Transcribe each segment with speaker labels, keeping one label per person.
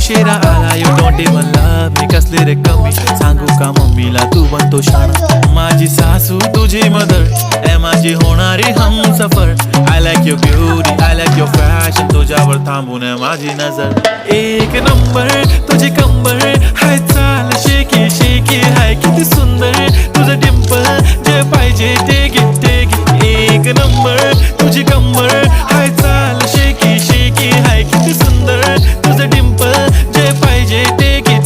Speaker 1: शेरा आला you don't even love me कसली रे कमी सांगू का मम्मीला तू बनतो शाणा माझी सासू तुझी मदर ए माझी होणारी Humsafar I like your beauty I like your fashion तुझ्यावर थांबून माझी नजर एक नंबर तुझी कंबर हाय चाल शेकी शेकी हाय किती सुंदर तुझं डिंपल जे पाहिजे टेक इट एक नंबर तुझी कंबर हाय चाल शेकी शेकी हाय किती सुंदर तुझं डिंपल जे पाहिजे टेक इट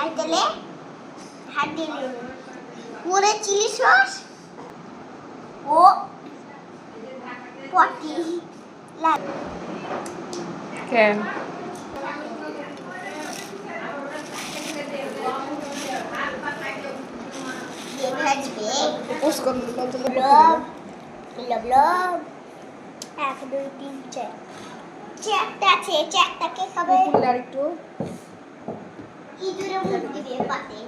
Speaker 2: আইতেলে হাত দিলে পুরো চিলি সস ও পটি লাগ
Speaker 3: কেন
Speaker 2: ভাজবে
Speaker 3: পোস্ট করুন কত
Speaker 2: ব্লগ ব্লগ 1 2 3 4 চারটা আছে চারটাকে খাবে
Speaker 3: আর একটু
Speaker 2: ইঁদুরে মুখ দিবে পাতে